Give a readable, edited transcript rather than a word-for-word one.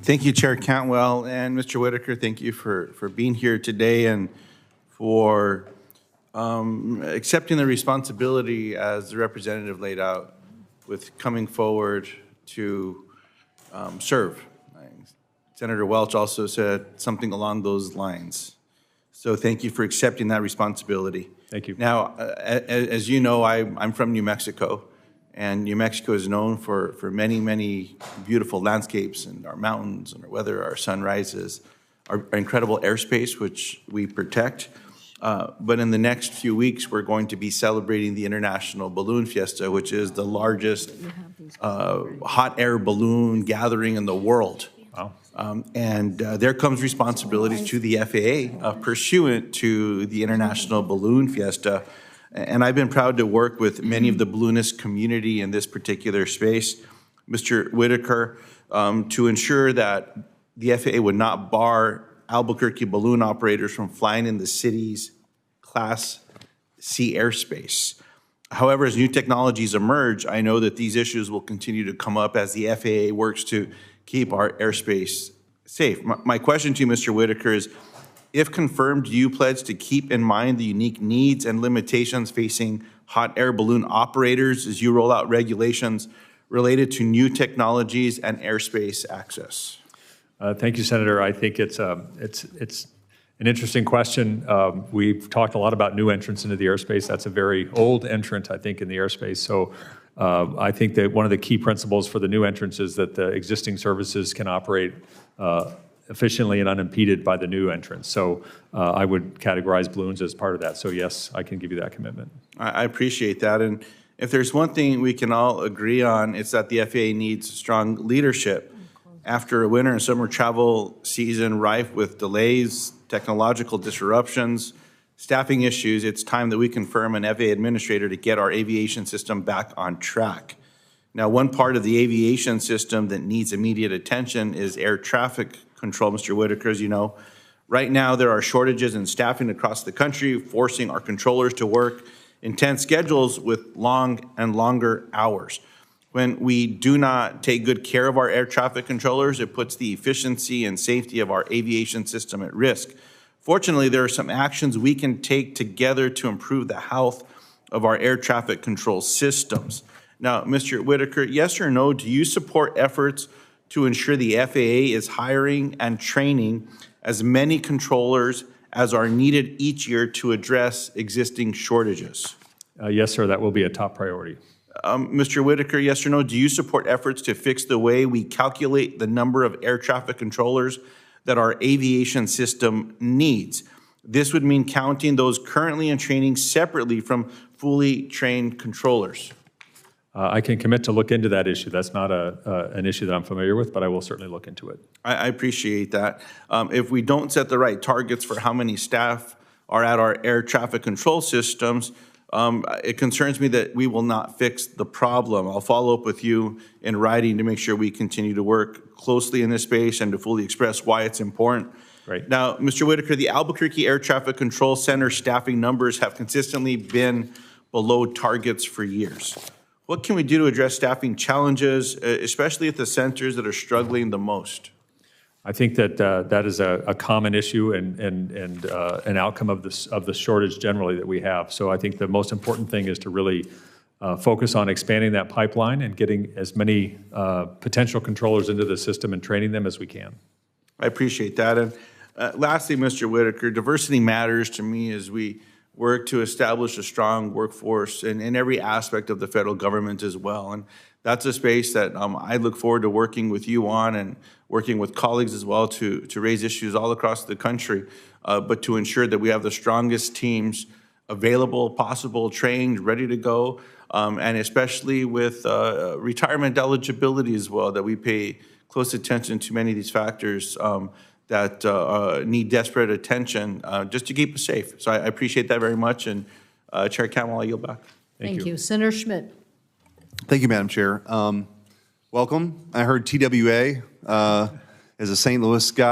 Thank you, Chair Cantwell, and Mr. Whitaker, thank you for being here today and for accepting the responsibility as the representative laid out with coming forward to serve. Senator Welch also said something along those lines. So thank you for accepting that responsibility. Thank you. Now, as you know, I'm from New Mexico, and New Mexico is known for many, many beautiful landscapes and our mountains and our weather, our sunrises, our incredible airspace, which we protect. But in the next few weeks, we're going to be celebrating the International Balloon Fiesta, which is the largest hot air balloon gathering in the world. Wow. And there comes responsibilities to the FAA pursuant to the International Balloon Fiesta. And I've been proud to work with many of the balloonist community in this particular space, Mr. Whitaker, to ensure that the FAA would not bar Albuquerque balloon operators from flying in the city's Class C airspace. However, as new technologies emerge, I know that these issues will continue to come up as the FAA works to keep our airspace safe. My question to you, Mr. Whitaker, is if confirmed, do you pledge to keep in mind the unique needs and limitations facing hot air balloon operators as you roll out regulations related to new technologies and airspace access? Thank you, Senator. I think it's an interesting question. We've talked a lot about new entrants into the airspace. That's a very old entrant, I think, in the airspace. So I think that one of the key principles for the new entrants is that the existing services can operate efficiently and unimpeded by the new entrants. So I would categorize balloons as part of that. So yes, I can give you that commitment. I appreciate that. And if there's one thing we can all agree on, it's that the FAA needs strong leadership. After a winter and summer travel season rife with delays, technological disruptions, staffing issues, it's time that we confirm an FAA administrator to get our aviation system back on track. Now, one part of the aviation system that needs immediate attention is air traffic control, Mr. Whitaker, as you know. Right now, there are shortages in staffing across the country, forcing our controllers to work intense schedules with long and longer hours. When we do not take good care of our air traffic controllers, it puts the efficiency and safety of our aviation system at risk. Fortunately, there are some actions we can take together to improve the health of our air traffic control systems. Now, Mr. Whitaker, yes or no, do you support efforts to ensure the FAA is hiring and training as many controllers as are needed each year to address existing shortages? Yes, sir, that will be a top priority. Mr. Whitaker, yes or no, do you support efforts to fix the way we calculate the number of air traffic controllers that our aviation system needs? This would mean counting those currently in training separately from fully trained controllers. I can commit to look into that issue. That's not an issue that I'm familiar with, but I will certainly look into it. I appreciate that. If we don't set the right targets for how many staff are at our air traffic control systems, it concerns me that we will not fix the problem. I'll follow up with you in writing to make sure we continue to work closely in this space and to fully express why it's important. Right. Now, Mr. Whitaker, the Albuquerque Air Traffic Control Center staffing numbers have consistently been below targets for years. What can we do to address staffing challenges, especially at the centers that are struggling the most? I think that that is a common issue and an outcome of the shortage generally that we have. So I think the most important thing is to really focus on expanding that pipeline and getting as many potential controllers into the system and training them as we can. I appreciate that. And lastly, Mr. Whitaker, diversity matters to me as we work to establish a strong workforce in every aspect of the federal government as well. And that's a space that I look forward to working with you on and working with colleagues as well to raise issues all across the country, but to ensure that we have the strongest teams available, possible, trained, ready to go, and especially with retirement eligibility as well, that we pay close attention to many of these factors that need desperate attention just to keep us safe. So I appreciate that very much. And Chair Cantwell, I yield back. Thank you. Senator Schmidt. Thank you, Madam Chair. Welcome. I heard TWA as a St. Louis guy.